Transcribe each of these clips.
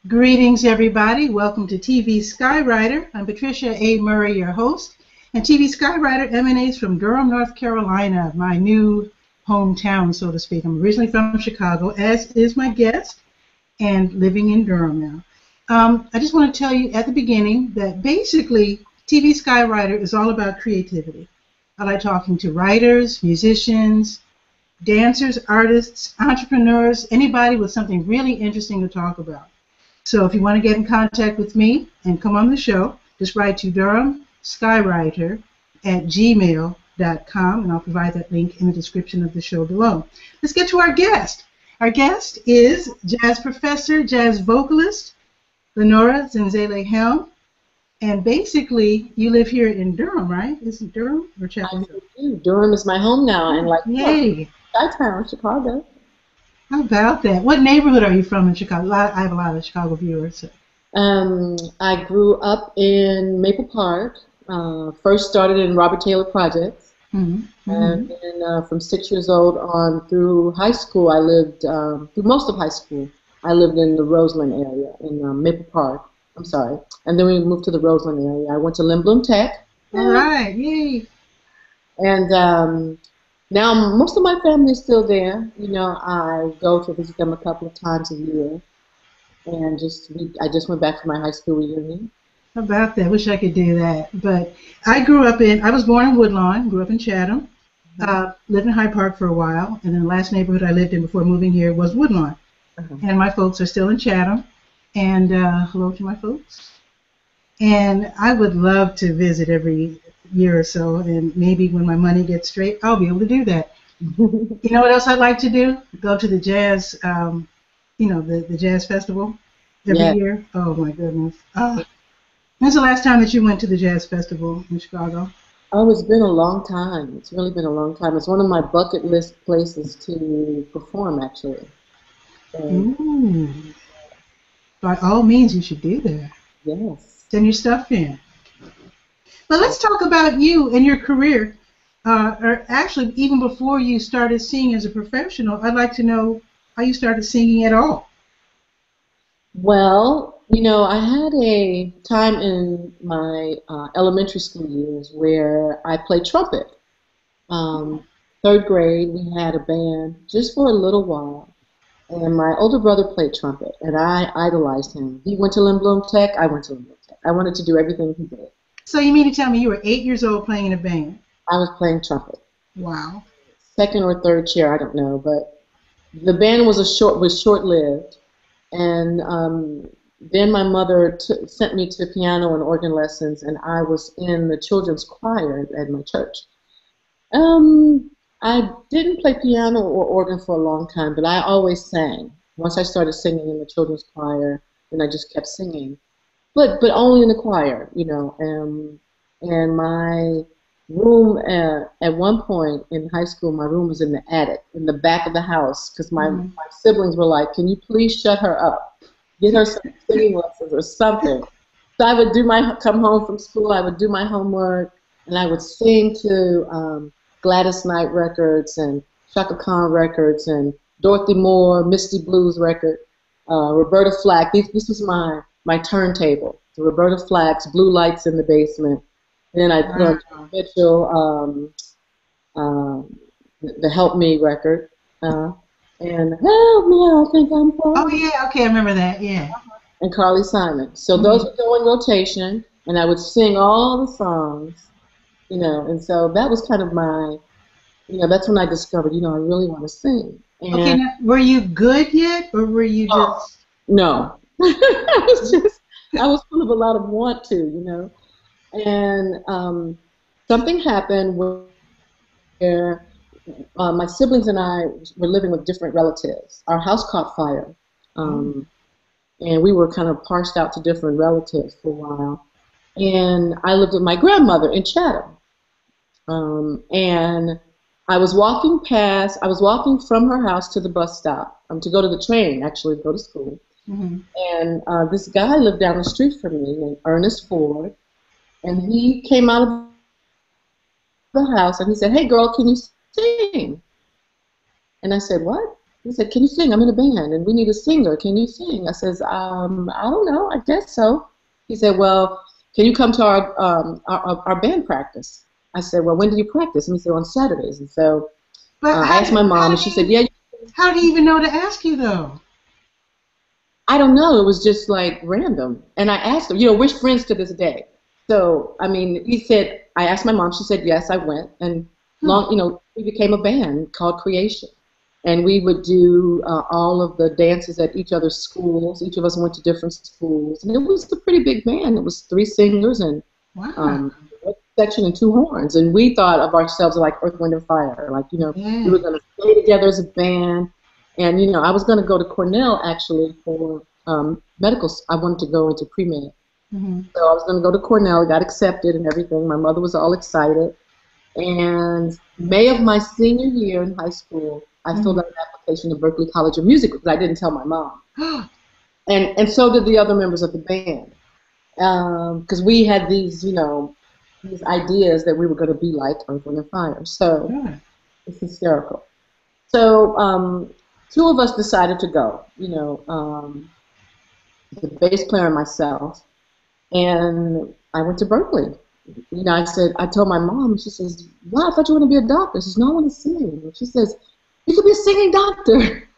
Greetings, everybody. Welcome to TV Skywriter. I'm Patricia A. Murray, your host. And TV Skywriter emanates from Durham, North Carolina, my new hometown, so to speak. I'm originally from Chicago, as is my guest, and living in Durham now. I just want to tell you at the beginning that basically TV Skywriter is all about creativity. I like talking to writers, musicians, dancers, artists, entrepreneurs, anybody with something really interesting to talk about. So if you want to get in contact with me and come on the show, just write to durhamskywriter@gmail.com, and I'll provide that link in the description of the show below. Let's get to our guest. Our guest is jazz professor, jazz vocalist, Lenora Zenzalai Helm. And basically, you live here in Durham, right? Is it Durham or Chapel Hill? I do. Durham is my home now, and yay. Chi-town, Chicago. How about that? What neighborhood are you from in Chicago? I have a lot of Chicago viewers. So. I grew up in Maple Park. First started in Robert Taylor Projects. And then from 6 years old on through high school, I lived, through most of high school, I lived in the Roseland area, in Maple Park. I'm sorry. And then we moved to the Roseland area. I went to Lindblom Tech. All right, yay. And now most of my family is still there. You know, I go to visit them a couple of times a year. And I just went back for my high school reunion. How about that? Wish I could do that. But I was born in Woodlawn, grew up in Chatham, lived in Hyde Park for a while, and then the last neighborhood I lived in before moving here was Woodlawn. And my folks are still in Chatham. And hello to my folks. And I would love to visit every year or so, and maybe when my money gets straight, I'll be able to do that. You know what else I'd like to do? Go to the jazz, the jazz festival every year. Oh my goodness. When's the last time that you went to the jazz festival in Chicago? Oh, it's been a long time. It's really been a long time. It's one of my bucket list places to perform, actually. By all means, you should do that. Yes. Send your stuff in. But let's talk about you and your career. Or actually, even before you started singing as a professional, I'd like to know how you started singing at all. Well, you know, I had a time in my elementary school years where I played trumpet. Third grade, we had a band just for a little while. And my older brother played trumpet, and I idolized him. He went to Lindblom Tech, I went to Lindblom Tech. I wanted to do everything he did. So you mean to tell me you were 8 years old playing in a band? I was playing trumpet. Wow. Second Second or third chair, I don't know, but the band was short-lived, and then my mother sent me to piano and organ lessons, and I was in the children's choir at my church. I didn't play piano or organ for a long time, but I always sang. Once I started singing in the children's choir, then I just kept singing. But only in the choir, you know. And my room, at one point in high school, my room was in the attic, in the back of the house, because my siblings were like, can you please shut her up? Get her some singing lessons or something. So I would come home from school, I would do my homework, and I would sing to Gladys Knight records and Chaka Khan records and Dorothy Moore, Misty Blues record, Roberta Flack. This was my turntable. The Roberta Flack's Blue Lights in the Basement. And then I put on John Mitchell, the Help Me record, and Help Me, I Think I'm Falling. Oh yeah, okay, I remember that, yeah. And Carly Simon. So those would go in rotation, and I would sing all the songs. You know, and so that was kind of that's when I discovered, I really want to sing. And okay, now, were you good yet, or were you just... No. I was full of a lot of want to, And something happened where my siblings and I were living with different relatives. Our house caught fire, and we were kind of parsed out to different relatives for a while. And I lived with my grandmother in Chatham. And I was walking from her house to the bus stop, to go to the train, actually, to go to school. And this guy lived down the street from me named Ernest Ford. And he came out of the house and he said, hey, girl, can you sing? And I said, what? He said, "Can you sing? I'm in a band, and we need a singer. Can you sing?" I says, "I don't know. I guess so." He said, "Well, can you come to our band practice?" I said, "Well, when do you practice?" And he said, "On Saturdays." And so But I asked my mom, and she said, "Yeah." how do you even know to ask you though? I don't know. It was just like random. And I asked her, we're friends to this day. So, I mean, he said, I asked my mom, she said, yes, I went. And we became a band called Creation. And we would do all of the dances at each other's schools. Each of us went to different schools. And it was a pretty big band. It was 3 singers and Wow. one section and 2 horns. And we thought of ourselves like Earth, Wind, and Fire. Like, we were going to stay together as a band. And, I was going to go to Cornell, actually, for medical. I wanted to go into pre-med. Mm-hmm. So I was going to go to Cornell, got accepted and everything. My mother was all excited. And May of my senior year in high school, I filled out an application to Berkeley College of Music because I didn't tell my mom. And so did the other members of the band. Because we had these, these ideas that we were going to be like Earth, Wind, and Fire. So it's hysterical. So 2 of us decided to go, the bass player and myself. And I went to Berkeley. I told my mom, she says, "Wow, I thought you were going to be a doctor." She says, "No, I want to sing." And she says, "You could be a singing doctor."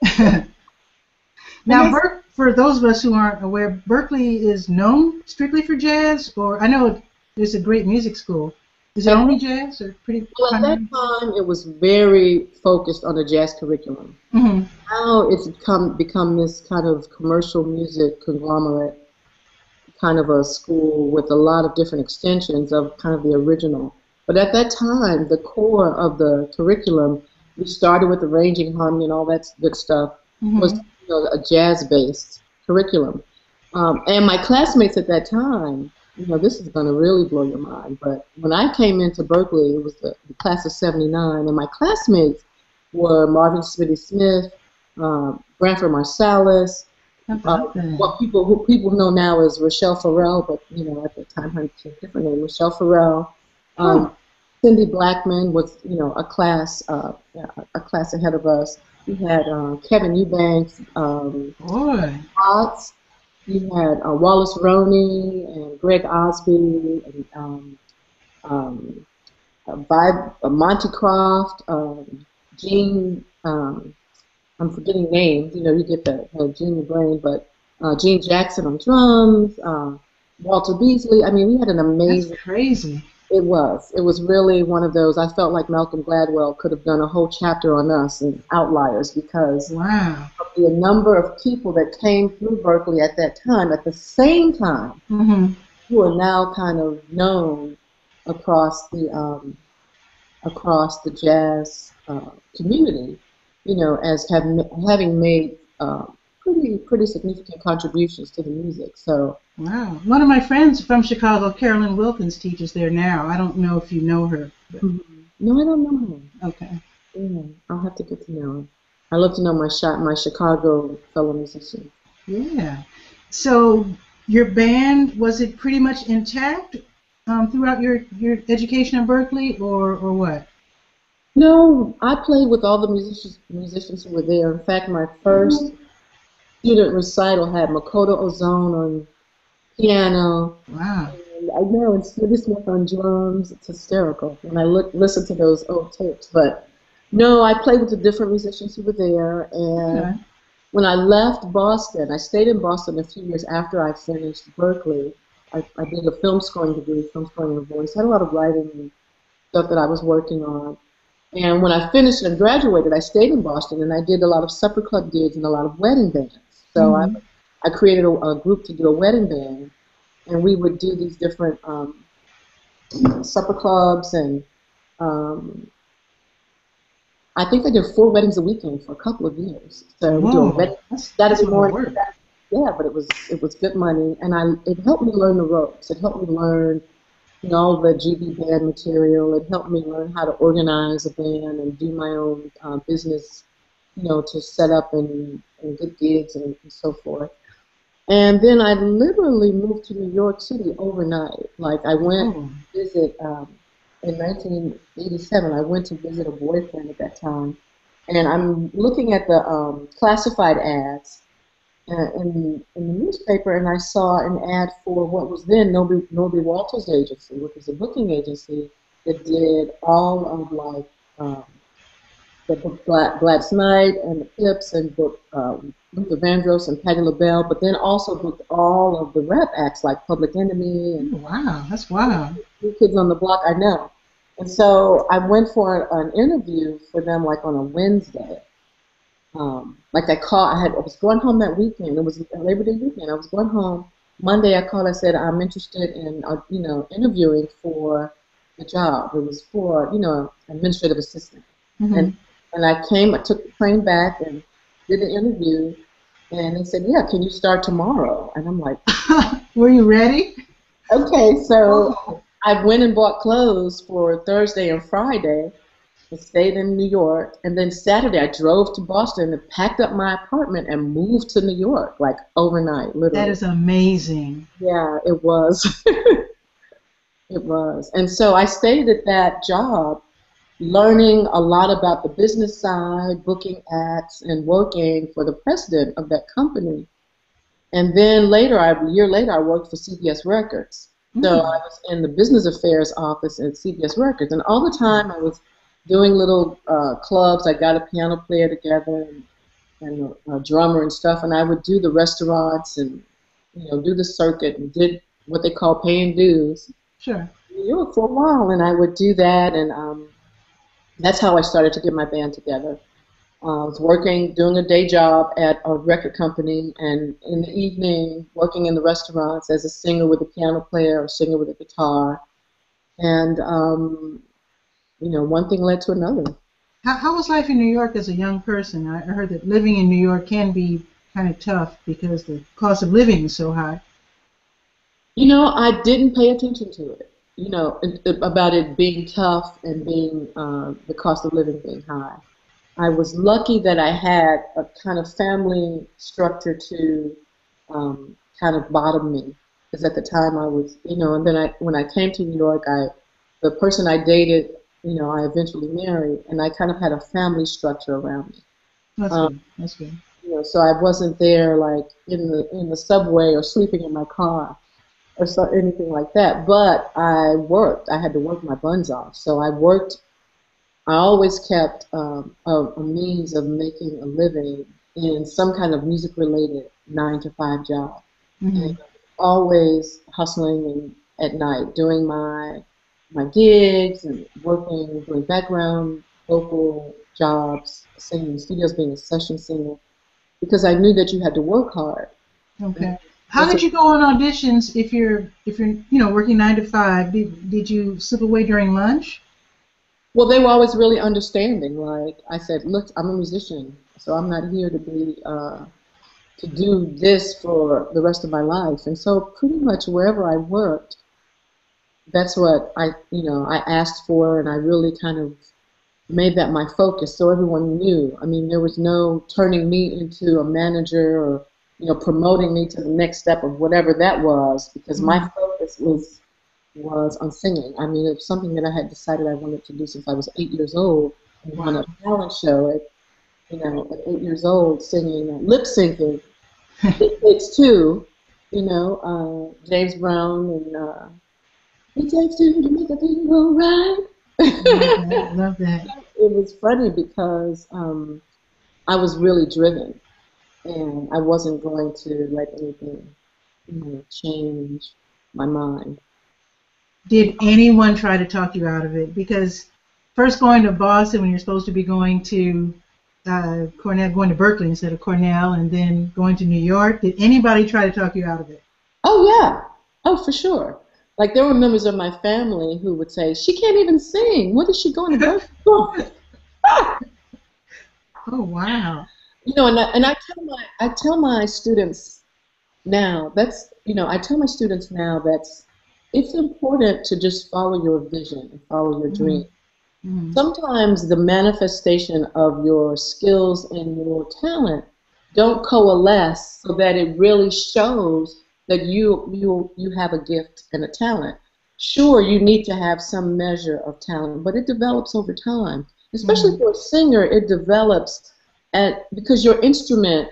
Now, for those of us who aren't aware, Berkeley is known strictly for jazz, or I know there's a great music school. Is it only jazz, or pretty? Well, at that time, it was very focused on the jazz curriculum. Mm-hmm. Now it's become this kind of commercial music conglomerate, kind of a school with a lot of different extensions of kind of the original. But at that time, the core of the curriculum, we started with arranging, harmony, and all that good stuff, was a jazz-based curriculum. And my classmates at that time, this is going to really blow your mind, but when I came into Berkeley, it was the class of '79, and my classmates were Marvin Smitty Smith, Branford Marsalis, what people know now as Rochelle Farrell, but at the time her different name, Rochelle Farrell. Cindy Blackman was a class ahead of us. We had Kevin Eubanks, Potts. We had Wallace Roney and Greg Osby and Monty Croft, Gene. I'm forgetting names. You get the Gene in your brain, but Gene Jackson on drums, Walter Beasley. I mean, we had an amazing. That's crazy. It was. It was really one of those. I felt like Malcolm Gladwell could have done a whole chapter on us and Outliers because of the number of people that came through Berkeley at that time, at the same time, who are now kind of known across the jazz community, as having made pretty significant contributions to the music. So. Wow. One of my friends from Chicago, Carolyn Wilkins, teaches there now. I don't know if you know her. No, I don't know her. Okay. Yeah, I'll have to get to know her. I love to know my Chicago fellow musicians. Yeah. So your band, was it pretty much intact throughout your education at Berkeley, or what? No, I played with all the musicians who were there. In fact, my first student recital had Makoto Ozone on piano. Wow. And I know, and Smitty Smith on drums. It's hysterical when I listen to those old tapes. But no, I played with the different musicians who were there. And when I left Boston, I stayed in Boston a few years after I finished Berkeley. I did a film scoring degree, film scoring and voice. I had a lot of writing and stuff that I was working on. And when I finished and graduated, I stayed in Boston, and I did a lot of supper club gigs and a lot of wedding bands. So I created a group to do a wedding band, and we would do these different supper clubs, and I think I did 4 weddings a weekend for a couple of years. So we do a wedding. That's more work. Yeah, but it was good money, and it helped me learn the ropes. It helped me learn all the GB band material. It helped me learn how to organize a band and do my own business, to set up and get gigs and so forth. And then I literally moved to New York City overnight. Like I went to visit in 1987. I went to visit a boyfriend at that time, and I'm looking at the classified ads in the newspaper, and I saw an ad for what was then Norby Walters Agency, which was a booking agency that did all of like the book Gladys Knight and the Pips and book Luther Vandross and Patti LaBelle, but then also booked all of the rap acts like Public Enemy and wow, that's wild. New Kids on the Block. I know. And so I went for an interview for them like on a Wednesday. Like I was going home that weekend. It was Labor Day weekend. I was going home. Monday I called. I said I'm interested in interviewing for the job. It was for administrative assistant. Mm-hmm. And I came. I took the train back and did the interview. And they said, yeah, can you start tomorrow? And I'm like, were you ready? Okay, so I went and bought clothes for Thursday and Friday. I stayed in New York, and then Saturday I drove to Boston and packed up my apartment and moved to New York, like overnight, literally. That is amazing. Yeah, it was. It was. And so I stayed at that job, learning a lot about the business side, booking acts, and working for the president of that company. And then a year later, I worked for CBS Records. So I was in the business affairs office at CBS Records, and all the time I was doing little clubs. I got a piano player together and a drummer and stuff, and I would do the restaurants and do the circuit and did what they call paying dues. Sure. In New York for a while, and I would do that, and that's how I started to get my band together. I was doing a day job at a record company, and in the evening working in the restaurants as a singer with a piano player or singer with a guitar. And, one thing led to another. How was life in New York as a young person? I heard that living in New York can be kind of tough because the cost of living is so high. I didn't pay attention to it, about it being tough and being the cost of living being high. I was lucky that I had a kind of family structure to kind of bottom me, because at the time I was, and then when I came to New York, the person I dated, I eventually married, and I kind of had a family structure around me. That's good. That's good. So I wasn't there like in the subway or sleeping in my car or anything like that. But I worked. I had to work my buns off. So I worked. I always kept a means of making a living in some kind of music-related 9-to-5 job. Mm-hmm. And always hustling at night, doing my gigs and working, doing background vocal jobs, singing in studios, being a session singer, because I knew that you had to work hard. Okay. How did you go on auditions if you're working 9 to 5? Did you slip away during lunch? Well, they were always really understanding. Like I said, look, I'm a musician, so I'm not here to be to do this for the rest of my life. And so pretty much wherever I worked, that's what I asked for, and I really kind of made that my focus, so everyone knew. I mean, there was no turning me into a manager or promoting me to the next step of whatever that was, because my focus was on singing. I mean, it was something that I had decided I wanted to do since I was 8 years old. I on a talent show at 8 years old, singing, lip syncing. It takes two, James Brown and it takes two to make a thing go right. Love that. It was funny because I was really driven, and I wasn't going to let anything change my mind. Did anyone try to talk you out of it? Because first going to Boston when you're supposed to be going to Cornell, going to Berkeley instead of Cornell, and then going to New York, did anybody try to talk you out of it? Oh, yeah. Oh, for sure. Like, there were members of my family who would say, she can't even sing. What is she going to Berkeley for? Oh, wow. And I tell my students now, it's important to just follow your vision and follow your dream. Mm-hmm. Sometimes the manifestation of your skills and your talent don't coalesce so that it really shows that you have a gift and a talent. Sure, you need to have some measure of talent, but it develops over time. Especially for a singer, it develops because your instrument,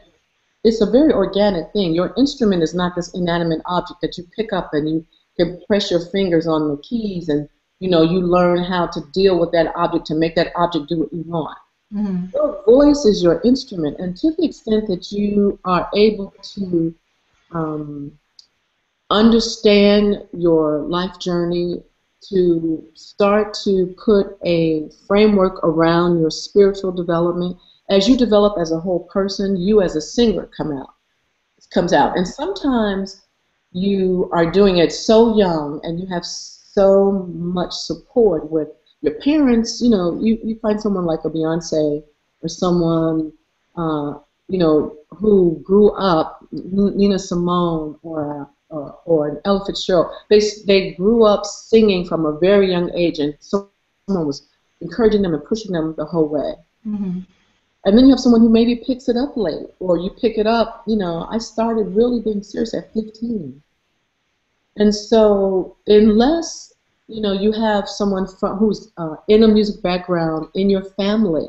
it's a very organic thing. Your instrument is not this inanimate object that you pick up and you can press your fingers on the keys and you learn how to deal with that object to make that object do what you want. Your voice is your instrument, and to the extent that you are able to understand your life journey, to start to put a framework around your spiritual development, as you develop as a whole person, you as a singer comes out. And sometimes you are doing it so young and you have so much support with your parents. You find someone like a Beyonce or someone who grew up, Nina Simone or an Ella Fitzgerald. They grew up singing from a very young age, and someone was encouraging them and pushing them the whole way. And then you have someone who maybe picks it up late, or you pick it up. I started really being serious at 15. And so unless, you have someone who's in a music background in your family,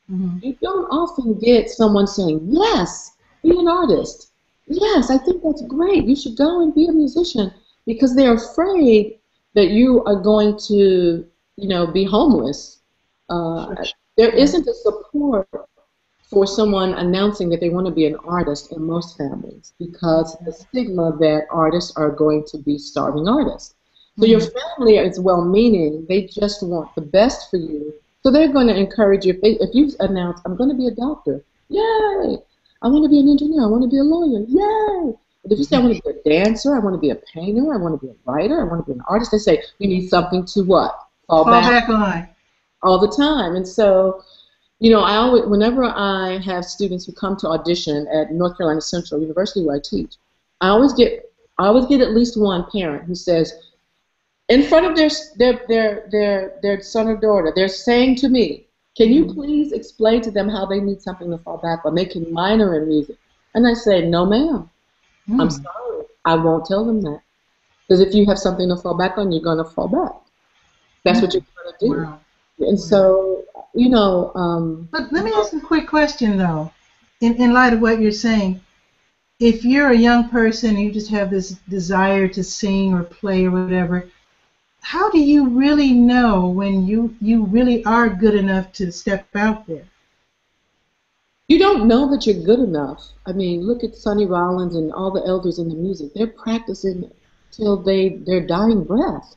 you don't often get someone saying, yes, be an artist. Yes, I think that's great. You should go and be a musician, because they're afraid that you are going to, be homeless. There isn't a support for someone announcing that they want to be an artist in most families, because the stigma that artists are going to be starving artists. So your family is well-meaning. They just want the best for you. So they're going to encourage you. If you announce, I'm going to be a doctor, yay! I want to be an engineer, I want to be a lawyer, yay! But if you say I want to be a dancer, I want to be a painter, I want to be a writer, I want to be an artist, they say you need something to what? Fall back on. All the time. And so, whenever I have students who come to audition at North Carolina Central University where I teach, I always get at least one parent who says, in front of their son or daughter, they're saying to me, can you please explain to them how they need something to fall back on? They can minor in music. And I say, no, ma'am. I'm sorry. I won't tell them that. Because if you have something to fall back on, you're going to fall back. That's what you're going to do. Wow. And so, But let me ask a quick question, though. In light of what you're saying, if you're a young person and you just have this desire to sing or play or whatever, how do you really know when you really are good enough to step out there? You don't know that you're good enough. I mean, look at Sonny Rollins and all the elders in the music. They're practicing till their dying breath.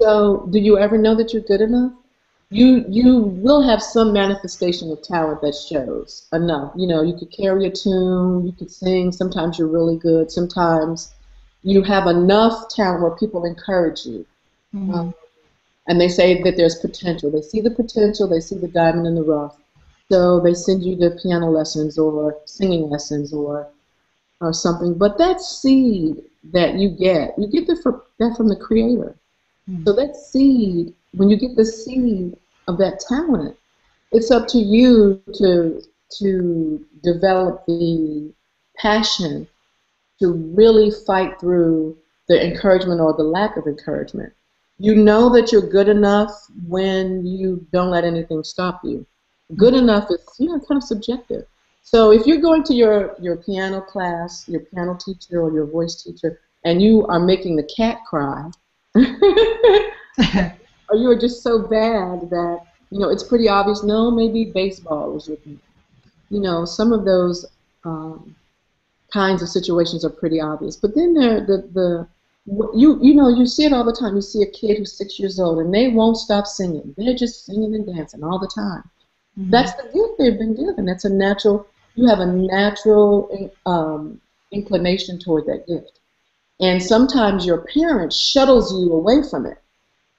So do you ever know that you're good enough? You will have some manifestation of talent that shows enough. You could carry a tune, you could sing, sometimes you're really good, sometimes you have enough talent where people encourage you. And they say that there's potential. They see the potential, they see the diamond in the rough. So they send you to piano lessons or singing lessons or something. But that seed that you get that from the Creator. So that seed, when you get the seed of that talent, it's up to you to develop the passion to really fight through the encouragement or the lack of encouragement. You know that you're good enough when you don't let anything stop you. Good enough is kind of subjective. So if you're going to your piano class, your piano teacher or your voice teacher, and you are making the cat cry, or you are just so bad that it's pretty obvious. No, maybe baseball is your thing. Some of those kinds of situations are pretty obvious. But then you see it all the time. You see a kid who's 6 years old and they won't stop singing. They're just singing and dancing all the time. That's the gift they've been given. That's a natural. You have a natural inclination toward that gift. And sometimes your parent shuttles you away from it.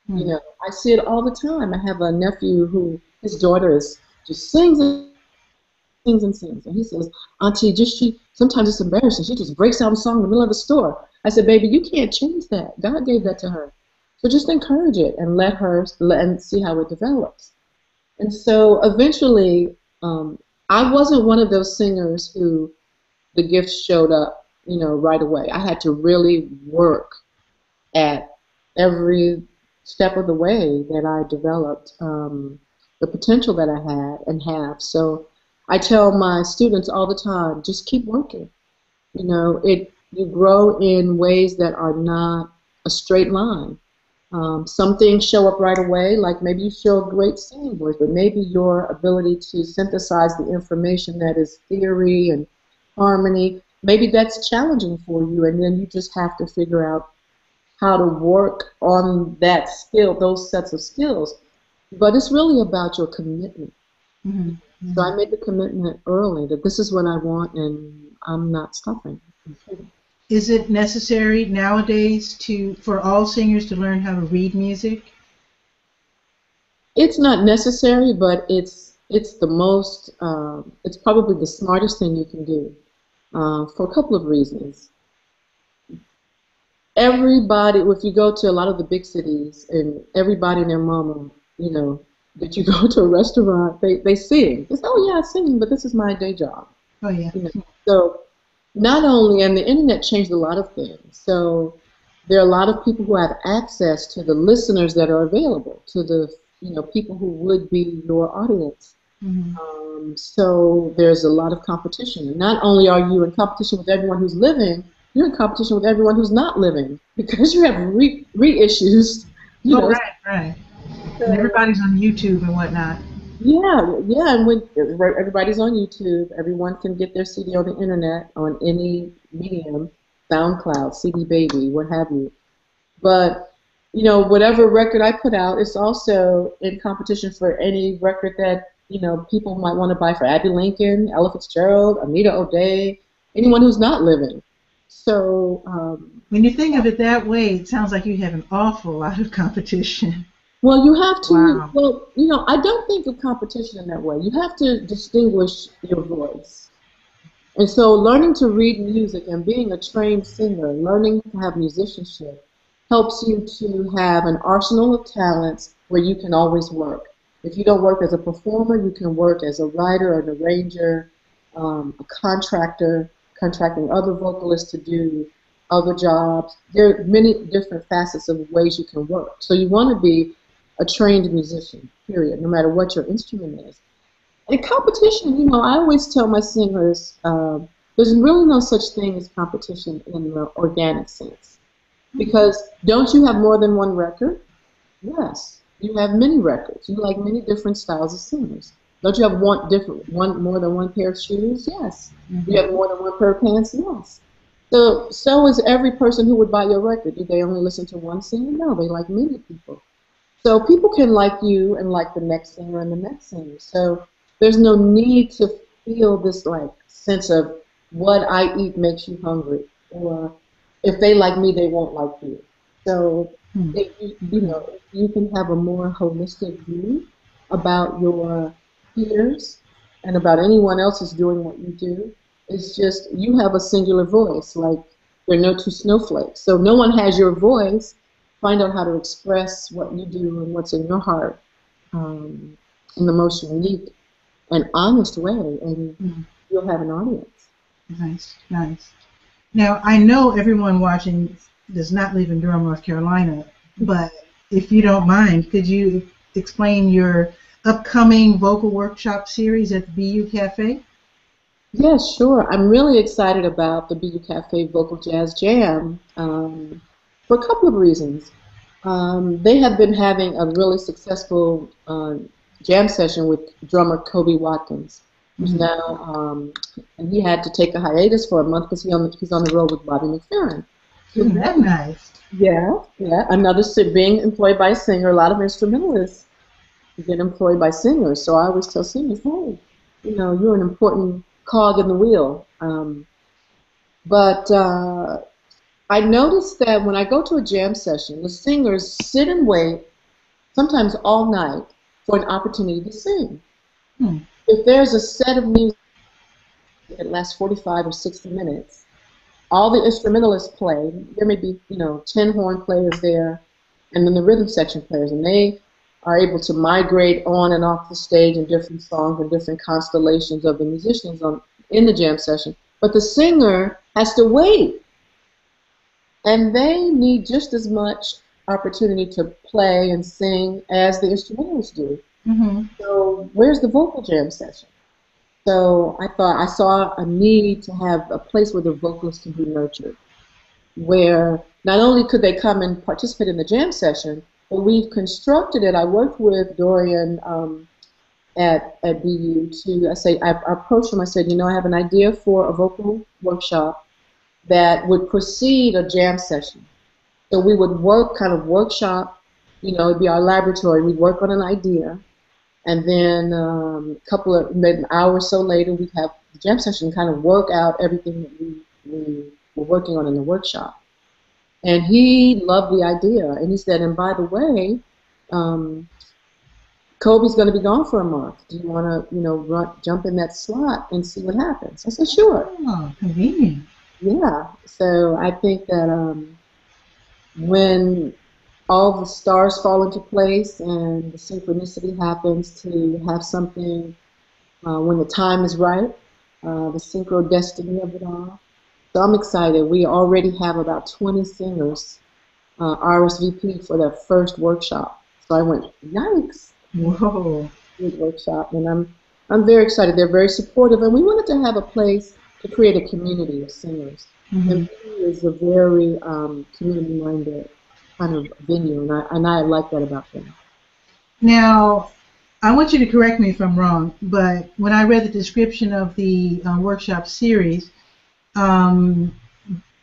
I see it all the time. I have a nephew who his daughter just sings and sings and sings, and he says, "Auntie, sometimes it's embarrassing. She just breaks out a song in the middle of the store." I said, "Baby, you can't change that. God gave that to her. So just encourage it and let her and see how it develops." And so eventually, I wasn't one of those singers who the gift showed up, right away. I had to really work at every step of the way that I developed the potential that I had and have. So I tell my students all the time, just keep working. You know, you grow in ways that are not a straight line. Some things show up right away, like maybe you show a great singing voice, but maybe your ability to synthesize the information that is theory and harmony, maybe that's challenging for you, and then you just have to figure out how to work on that skill, those sets of skills. But it's really about your commitment. Mm-hmm. Mm-hmm. So I made the commitment early that this is what I want, and I'm not stopping. Is it necessary nowadays for all singers to learn how to read music? It's not necessary, but it's the most, it's probably the smartest thing you can do for a couple of reasons. Everybody, if you go to a lot of the big cities, and everybody and their mama, you know, that you go to a restaurant, they sing. They say, oh yeah, I sing, but this is my day job. Oh yeah. You know? So not only, and the internet changed a lot of things, so there are a lot of people who have access to the listeners that are available, to the people who would be your audience. Mm-hmm. So there's a lot of competition. And not only are you in competition with everyone who's living, you're in competition with everyone who's not living, because you have reissues. Right. And everybody's on YouTube and whatnot. Yeah, and when everybody's on YouTube, everyone can get their CD on the internet, on any medium, SoundCloud, CD Baby, what have you. But, whatever record I put out, it's also in competition for any record that, people might want to buy for Abbey Lincoln, Ella Fitzgerald, Anita O'Day, anyone who's not living. So when you think of it that way, it sounds like you have an awful lot of competition. Well, you have to, wow. Well, I don't think of competition in that way. You have to distinguish your voice. And so learning to read music and being a trained singer, learning to have musicianship, helps you to have an arsenal of talents where you can always work. If you don't work as a performer, you can work as a writer, an arranger, a contractor, contracting other vocalists to do other jobs. There are many different facets of ways you can work. So you want to be a trained musician, period, no matter what your instrument is. In competition, I always tell my singers, there's really no such thing as competition in the organic sense. Because don't you have more than one record? Yes. You have many records. You like many different styles of singers. Don't you have more than one pair of shoes? Yes. Mm-hmm. You have more than one pair of pants? Yes. So is every person who would buy your record. Do they only listen to one singer? No, they like many people. So people can like you and like the next singer and the next singer. So there's no need to feel this sense of what I eat makes you hungry, or if they like me, they won't like you. So if you can have a more holistic view about your peers and about anyone else who's doing what you do. It's just you have a singular voice, like there are no two snowflakes. So no one has your voice. Find out how to express what you do and what's in your heart in the most unique and honest way, and you'll have an audience. Nice. Now, I know everyone watching does not live in Durham, North Carolina, but if you don't mind, could you explain your upcoming vocal workshop series at the BU Cafe? Yes, sure. I'm really excited about the BU Cafe Vocal Jazz Jam for a couple of reasons. They have been having a really successful jam session with drummer Kobe Watkins, who's now, and he had to take a hiatus for a month because he's on the road with Bobby McFerrin. Isn't that nice? Yeah. Another being employed by a singer. A lot of instrumentalists get employed by singers. So I always tell singers, hey, you're an important cog in the wheel. But I noticed that when I go to a jam session, the singers sit and wait, sometimes all night, for an opportunity to sing. If there's a set of music that lasts 45 or 60 minutes, all the instrumentalists play. There may be, 10 horn players there, and then the rhythm section players, and they are able to migrate on and off the stage in different songs and different constellations of the musicians in the jam session. But the singer has to wait, and they need just as much opportunity to play and sing as the instrumentalists do. Mm-hmm. So where's the vocal jam session? So I saw a need to have a place where the vocalists can be nurtured, where not only could they come and participate in the jam session, but we've constructed it. I worked with Dorian at BU I approached him, I said, I have an idea for a vocal workshop that would precede a jam session. So we would workshop, it'd be our laboratory, we'd work on an idea, and then maybe an hour or so later, we'd have the jam session kind of work out everything that we were working on in the workshop. And he loved the idea, and he said, and by the way, Kobe's going to be gone for a month. Do you want to, jump in that slot and see what happens? I said, sure. Oh, convenient. Yeah. So I think that when all the stars fall into place and the synchronicity happens to have something when the time is right, the synchro destiny of it all. So I'm excited. We already have about 20 singers RSVP for their first workshop. So I went, yikes. Whoa. Good workshop, and I'm very excited. They're very supportive, and we wanted to have a place to create a community of singers. Mm-hmm. And BU is a very community-minded kind of venue, and I like that about them. Now, I want you to correct me if I'm wrong, but when I read the description of the workshop series,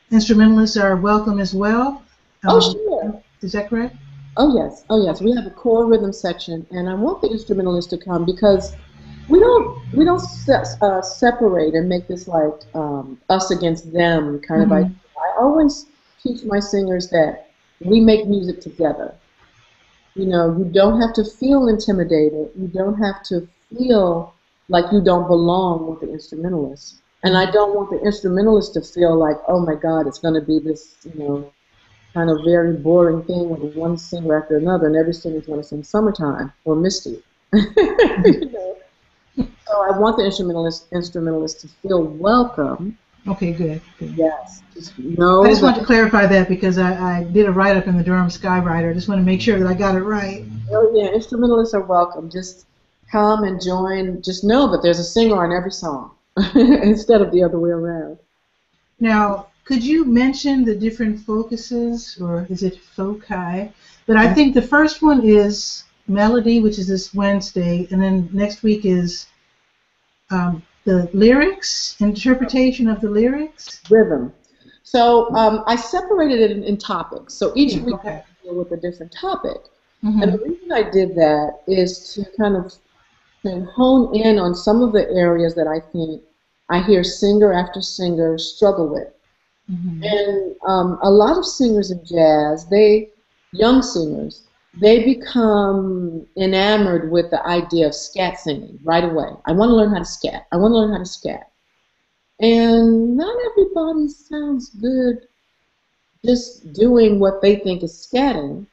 instrumentalists are welcome as well. Oh, sure. Is that correct? Oh yes. We have a core rhythm section, and I want the instrumentalists to come because we don't separate and make this like us against them kind of idea. I always teach my singers that we make music together. You don't have to feel intimidated. You don't have to feel like you don't belong with the instrumentalists. And I don't want the instrumentalists to feel like, oh my God, it's going to be this, kind of very boring thing with one singer after another, and every singer's going to sing Summertime or Misty. So I want the instrumentalists to feel welcome. Okay, good. Yes. I just want to clarify that because I did a write-up in the Durham Skywriter. I just want to make sure that I got it right. Oh yeah, instrumentalists are welcome. Just come and join. Just know that there's a singer on every song instead of the other way around. Now, could you mention the different focuses, or is it foci? But I think the first one is melody, which is this Wednesday, and then next week is the lyrics, interpretation of the lyrics. Rhythm. So I separated it in topics. So each week I deal with a different topic. Mm-hmm. And the reason I did that is to kind of hone in on some of the areas that I think I hear singer after singer struggle with. Mm-hmm. And a lot of singers in jazz, young singers, they become enamored with the idea of scat singing right away. I want to learn how to scat. I want to learn how to scat. And not everybody sounds good just doing what they think is scatting.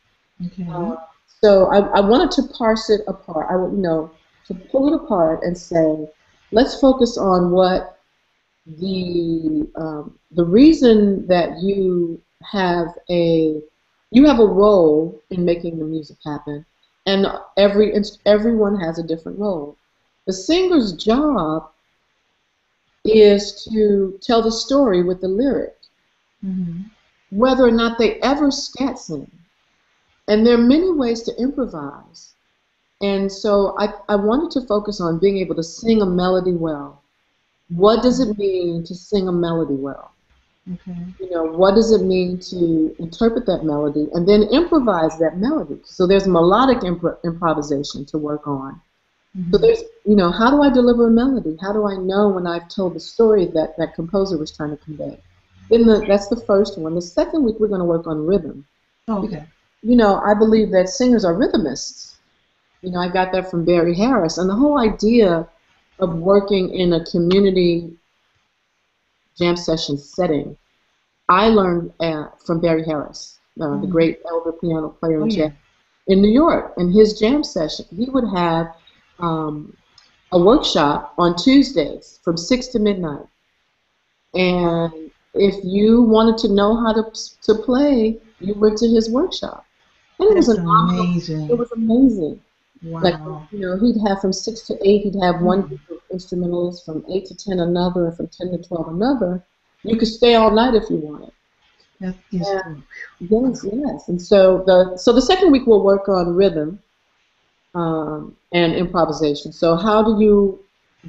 Okay. So I wanted to parse it apart. To pull it apart and say, let's focus on what the reason that you have a role in making the music happen, and everyone has a different role. The singer's job is to tell the story with the lyric, mm-hmm. whether or not they ever scat sing. And there are many ways to improvise. And so I wanted to focus on being able to sing a melody well. What does it mean to sing a melody well? Okay. What does it mean to interpret that melody and then improvise that melody? So there's melodic improvisation to work on. Mm-hmm. So there's, how do I deliver a melody? How do I know when I've told the story that that composer was trying to convey? That's the first one. The second week we're going to work on rhythm. Oh, okay. I believe that singers are rhythmists. I got that from Barry Harris. And the whole idea of working in a community jam session setting, I learned from Barry Harris, the great elder piano player in jazz, in New York. In his jam session, he would have a workshop on Tuesdays from 6 to midnight. And if you wanted to know how to play, you went to his workshop. And it was amazing. It was amazing. Like, Wow. he'd have from 6 to 8, he'd have one group of instrumentalists, from 8 to 10 another, and from 10 to 12 another. You could stay all night if you wanted. That is cool. Yes, yes. And so the second week we'll work on rhythm and improvisation. So how do you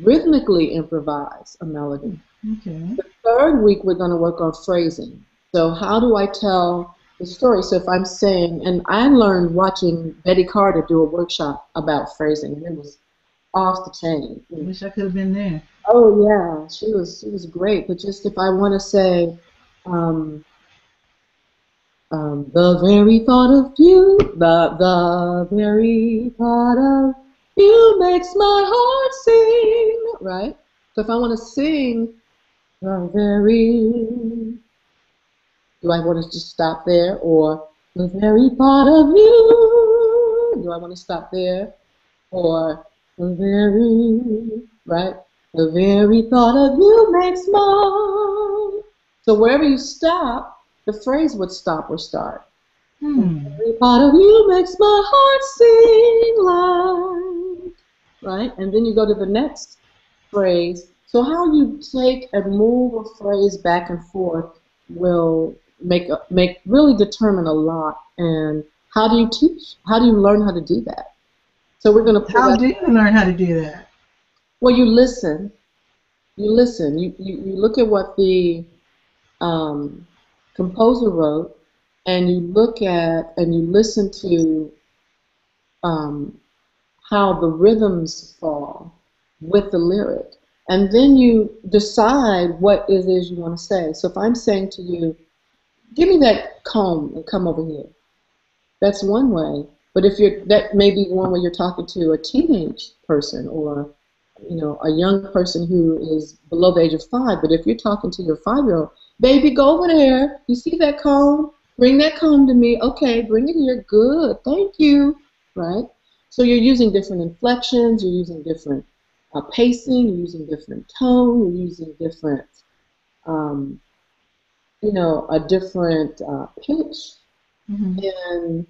rhythmically improvise a melody? Okay. The third week we're going to work on phrasing. So how do I tell the story? So if I'm saying, and I learned watching Betty Carter do a workshop about phrasing, and it was off the chain. I wish I could have been there. Oh yeah, she was great. But just if I want to say, the very thought of you, the very thought of you makes my heart sing, right? So if I want to sing the very, do I want to just stop there? Or the very thought of you, do I want to stop there? Or the very, right? The very thought of you makes my. So wherever you stop, the phrase would stop or start. The very thought of you makes my heart sing like, right? And then you go to the next phrase. So how you take and move a phrase back and forth will really determine a lot. And how do you teach? How do you learn how to do that? So we're going to. How do you learn how to do that? Well, you listen. You listen. You look at what the composer wrote, and you look at and you listen to how the rhythms fall with the lyric, and then you decide what it is you want to say. So if I'm saying to you, give me that comb and come over here, that's one way. But that may be one way you're talking to a teenage person or a young person who is below the age of 5. But if you're talking to your 5-year-old, baby, go over there. You see that comb? Bring that comb to me. Okay, bring it here. Good. Thank you. Right? So you're using different inflections. You're using different pacing. You're using different tone. You're using different, a different pitch. And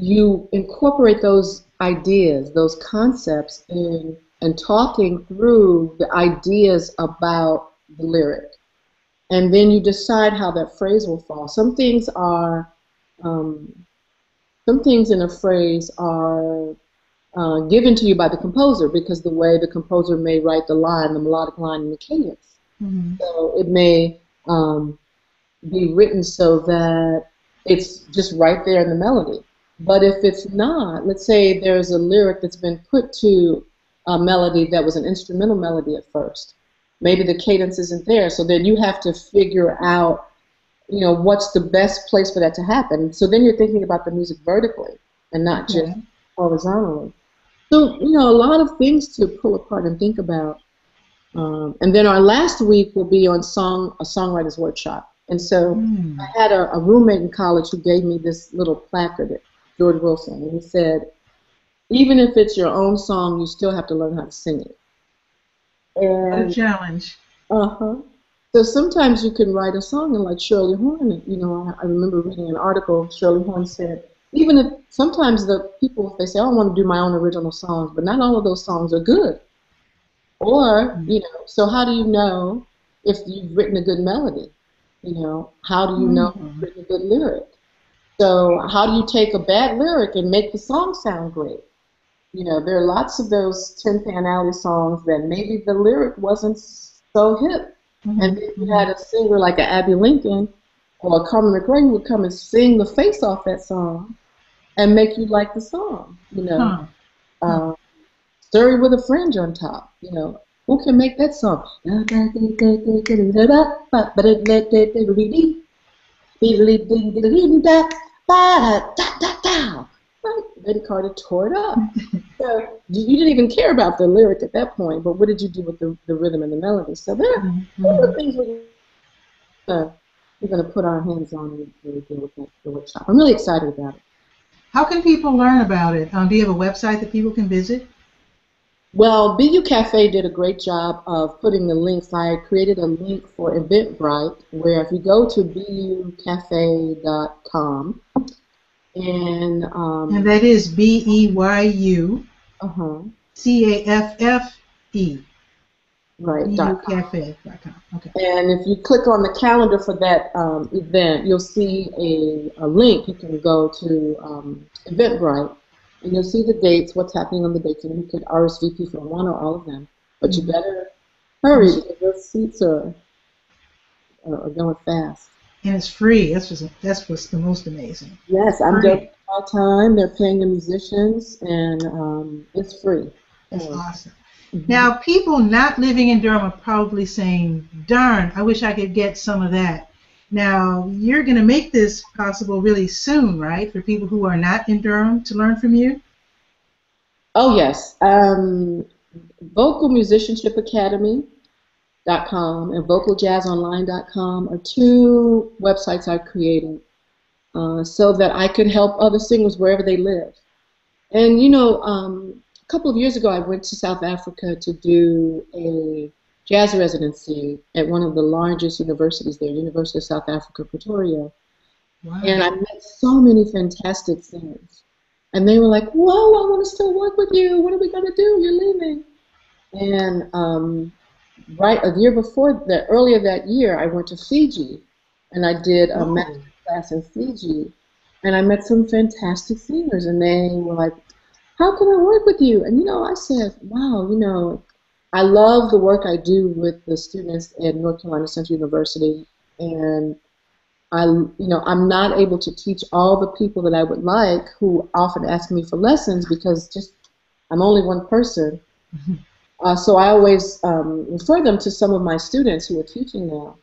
you incorporate those ideas, those concepts in and talking through the ideas about the lyric. And then you decide how that phrase will fall. Some things in a phrase are given to you by the composer because the way the composer may write the line, the melodic line, and the cadence. So it may be written so that it's just right there in the melody. But if it's not, let's say there's a lyric that's been put to a melody that was an instrumental melody at first. Maybe the cadence isn't there, so then you have to figure out, what's the best place for that to happen. So then you're thinking about the music vertically and not just horizontally. So, a lot of things to pull apart and think about. And then our last week will be on a songwriter's workshop. And so I had a roommate in college who gave me this little placard, George Wilson, and he said, even if it's your own song, you still have to learn how to sing it. And, what a challenge. So sometimes you can write a song, and like Shirley Horn, I remember reading an article. Shirley Horn said, even if sometimes the people, they say, I want to do my own original songs, but not all of those songs are good. Or, so how do you know if you've written a good melody? How do you know if you've written a good lyric? So how do you take a bad lyric and make the song sound great? There are lots of those Tin Pan Alley songs that maybe the lyric wasn't so hip. And then you had a singer like a Abby Lincoln or a Carmen McRae who would come and sing the face off that song and make you like the song. Story with a fringe on top. Who can make that song? Betty Carter tore it up. So you didn't even care about the lyric at that point, but what did you do with the rhythm and the melody? So there are things we're going to put our hands on when we deal with the workshop. I'm really excited about it. How can people learn about it? Do you have a website that people can visit? Well, BU Cafe did a great job of putting the links. I created a link for Eventbrite where if you go to bucafe.com, and that is BEYU. Uh-huh. CAFFE. Right. BUCafe.com. Okay. And if you click on the calendar for that event, you'll see a link. You can go to Eventbrite, and you'll see the dates, what's happening on the dates, and you could RSVP for one or all of them. But you better hurry because those seats are going fast. And it's free. That's what's the most amazing. Yes, I'm doing my time. They're paying the musicians, and it's free. That's awesome. Now, people not living in Durham are probably saying, darn, I wish I could get some of that. Now, you're going to make this possible really soon, right, for people who are not in Durham to learn from you? Oh, yes. vocalmusicianshipacademy.com and vocaljazzonline.com are two websites I created so that I could help other singers wherever they live. And, you know, a couple of years ago, I went to South Africa to do a jazz residency at one of the largest universities there, University of South Africa, Pretoria. Wow. And I met so many fantastic singers. And they were like, whoa, I want to still work with you. What are we going to do? You're leaving. And right a year before that, earlier that year, I went to Fiji. And I did a master class in Fiji. And I met some fantastic singers. And they were like, how can I work with you? And, you know, I said, wow, you know, I love the work I do with the students at North Carolina Central University. And, you know, I'm not able to teach all the people that I would like who often ask me for lessons because just I'm only one person. So I always refer them to some of my students who are teaching now.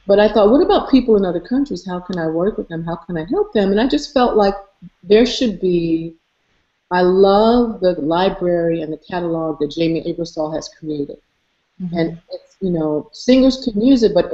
But I thought, what about people in other countries? How can I work with them? How can I help them? And I just felt like there should be, I love the library and the catalog that Jamie Aebersold has created. And, it's, you know, singers can use it, but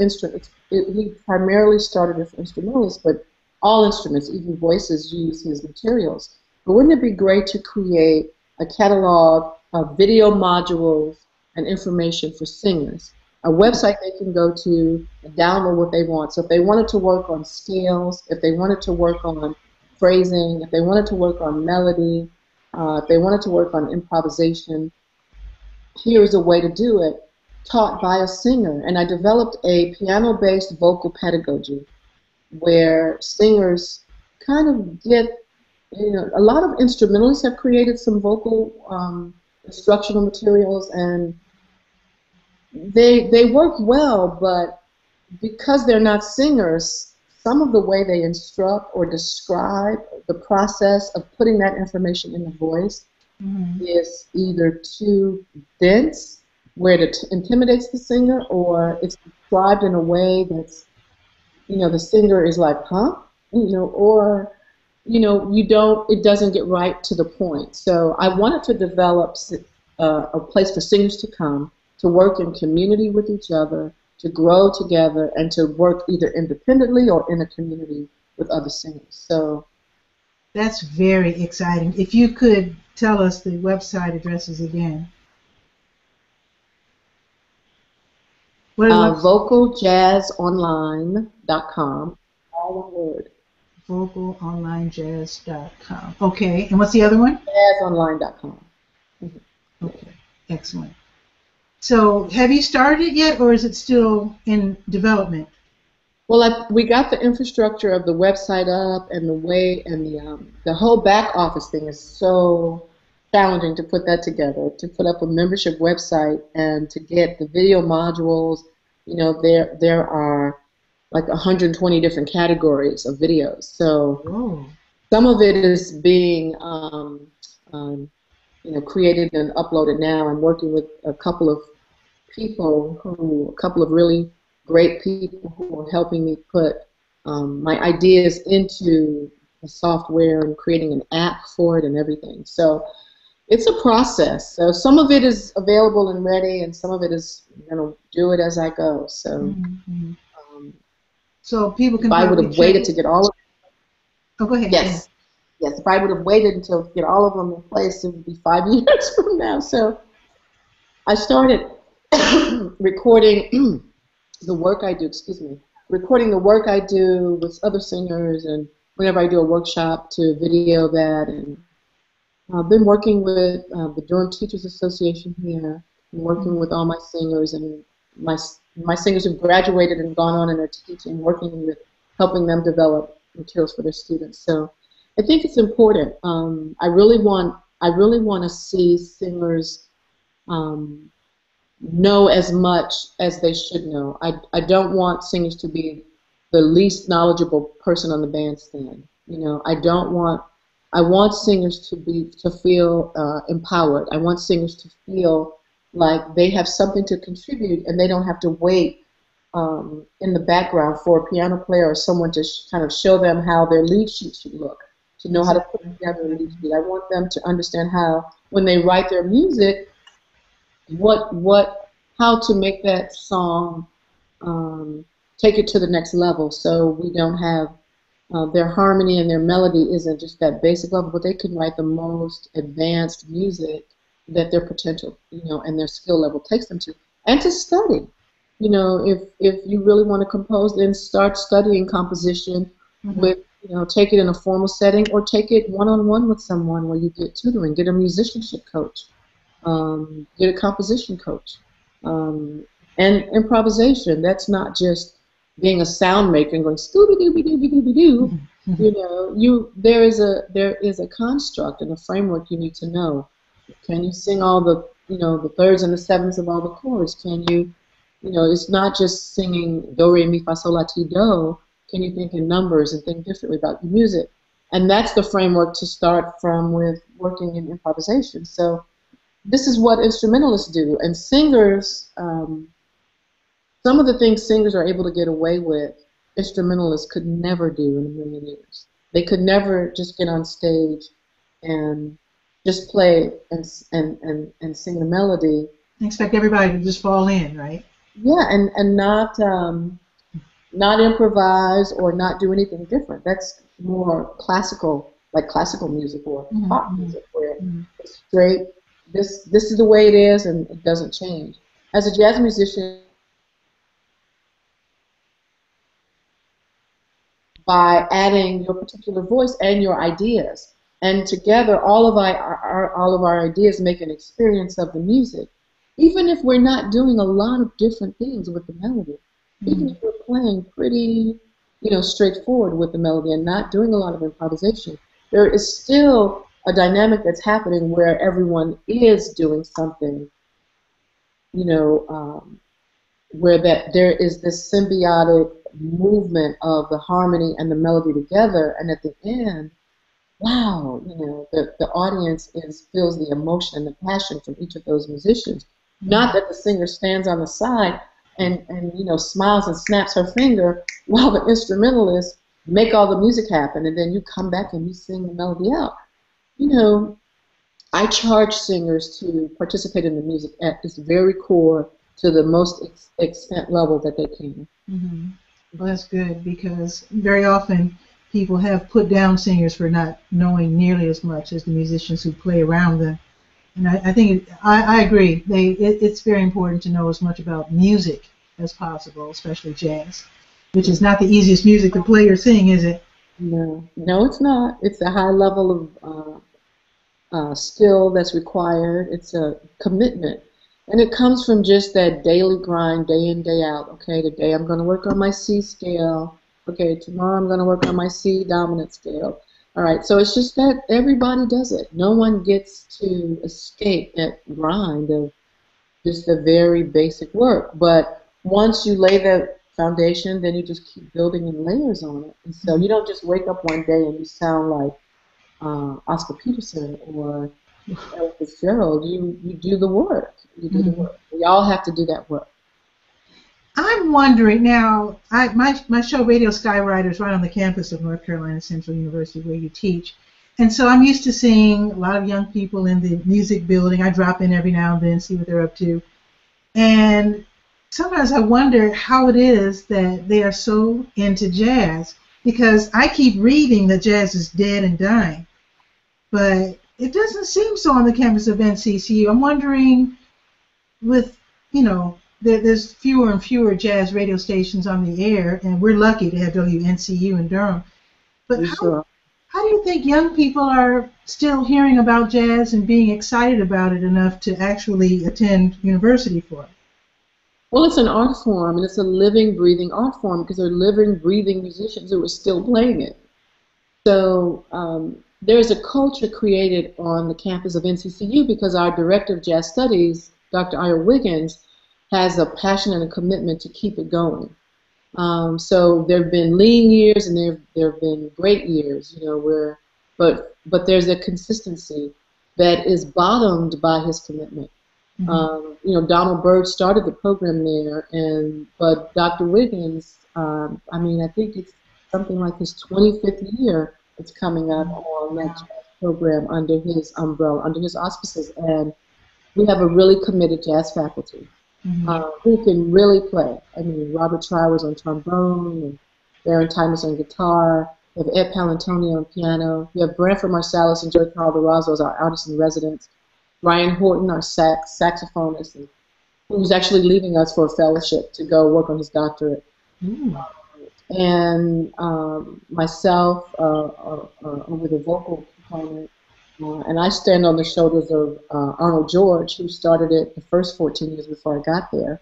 he primarily started as instrumentalists, but all instruments, even voices, use his materials. But wouldn't it be great to create a catalog of video modules and information for singers? A website they can go to and download what they want. So if they wanted to work on scales, if they wanted to work on phrasing, if they wanted to work on melody, if they wanted to work on improvisation, here's a way to do it, taught by a singer. And I developed a piano-based vocal pedagogy where singers kind of get, you know, a lot of instrumentalists have created some vocal instructional materials, and they work well, but because they're not singers, some of the way they instruct or describe the process of putting that information in the voice is either too dense, where it intimidates the singer, or it's described in a way that's, you know, the singer is like, huh? You know, or, you know, it doesn't get right to the point. So I wanted to develop a place for singers to come, to work in community with each other, to grow together, and to work either independently or in a community with other singers. So that's very exciting. If you could tell us the website addresses again. vocaljazzonline.com, all one word. vocalonlinejazz.com. Okay, and what's the other one? Jazzonline.com. Okay, excellent. So have you started yet, or is it still in development? Well, we got the infrastructure of the website up, and the whole back office thing is so challenging to put that together, to put up a membership website and to get the video modules. You know, there are like 120 different categories of videos. So some of it is being you know, created and uploaded now. I'm working with a couple of really great people who are helping me put my ideas into the software and creating an app for it and everything. So it's a process. So some of it is available and ready, and some of it is going to do it as I go. So, so people can. If I would have waited to get all of it. Oh, go ahead. Yes. Yes. If I would have waited until get all of them in place, it would be 5 years from now. So I started recording the work I do. Recording the work I do with other singers, and whenever I do a workshop, to video that and I've been working with the Durham Teachers Association here, working with all my singers and my singers who've graduated and gone on and are teaching, working with helping them develop materials for their students. So I think it's important. I really want to see singers know as much as they should know. I don't want singers to be the least knowledgeable person on the bandstand. You know, I want singers to feel empowered. I want singers to feel like they have something to contribute and they don't have to wait in the background for a piano player or someone to kind of show them how their lead sheet should look, to know how to put together a lead sheet. I want them to understand how, when they write their music, how to make that song take it to the next level, so we don't have their harmony and their melody isn't just that basic level, but they can write the most advanced music that their potential, and their skill level takes them to, and to study. If you really want to compose, then start studying composition with, take it in a formal setting or take it one-on-one with someone where you get tutoring, get a musicianship coach, get a composition coach, and improvisation. That's not just being a sound maker and going Scooby-Dooby-Dooby-Dooby-Doo. There is a construct and a framework you need to know. Can you sing all the the thirds and the sevenths of all the chords? Can you it's not just singing do re mi fa sol la ti do. Can you think in numbers and think differently about the music? And that's the framework to start from with working in improvisation. So this is what instrumentalists do, and singers. Some of the things singers are able to get away with, instrumentalists could never do in a million years. They could never just get on stage and just play and sing the melody. Expect everybody to just fall in, right? Yeah, and not improvise or not do anything different. That's more classical, like classical music or pop music, where it's straight. This is the way it is, and it doesn't change. As a jazz musician, by adding your particular voice and your ideas, and together all of our ideas make an experience of the music. Even if we're not doing a lot of different things with the melody, even if we're playing pretty, straightforward with the melody and not doing a lot of improvisation, there is still a dynamic that's happening where everyone is doing something, where there is this symbiotic movement of the harmony and the melody together, and at the end, wow, the audience feels the emotion and the passion from each of those musicians. Not that the singer stands on the side and smiles and snaps her finger while the instrumentalists make all the music happen, and then you come back and you sing the melody out. I charge singers to participate in the music at its very core, to the most extent level that they can. Well, that's good, because very often people have put down singers for not knowing nearly as much as the musicians who play around them. And I think I agree. It's very important to know as much about music as possible, especially jazz, which is not the easiest music to play or sing, is it? No, it's not. It's a high level of skill that's required. It's a commitment. And it comes from just that daily grind, day in, day out. Okay, today I'm going to work on my C scale. Okay, tomorrow I'm going to work on my C dominant scale. All right, so it's just that everybody does it. No one gets to escape that grind of just the very basic work. But once you lay that foundation, then you just keep building in layers on it. And so you don't just wake up one day and you sound like Oscar Peterson or Ella Fitzgerald. You do the work. You do the work. We all have to do that work. I'm wondering now, my show Radio Skywriter is right on the campus of North Carolina Central University where you teach. And so I'm used to seeing a lot of young people in the music building. I drop in every now and then, see what they're up to. And sometimes I wonder how it is that they are so into jazz, because I keep reading that jazz is dead and dying. But it doesn't seem so on the campus of NCCU. I'm wondering, with, there's fewer and fewer jazz radio stations on the air, and we're lucky to have WNCU in Durham. But How do you think young people are still hearing about jazz and being excited about it enough to actually attend university for it? Well, it's an art form, and it's a living, breathing art form because they're living, breathing musicians who are still playing it. So there's a culture created on the campus of NCCU because our director of jazz studies, Dr. Ira Wiggins, has a passion and a commitment to keep it going. So there have been lean years and there have been great years, you know, but there's a consistency that is bottomed by his commitment. You know, Donald Byrd started the program there, but Dr. Wiggins, I mean, I think it's something like his 25th year it's coming up on that jazz program under his umbrella, under his auspices, and we have a really committed jazz faculty who can really play. I mean, Robert Tryer's on trombone, and Baron Timus on guitar. We have Ed Palantonio on piano. We have Branford Marsalis and Joey Calderazzo as our artists in residence. Ryan Horton, our saxophonist, who's actually leaving us for a fellowship to go work on his doctorate. And myself over the vocal component. And I stand on the shoulders of Arnold George, who started it the first 14 years before I got there.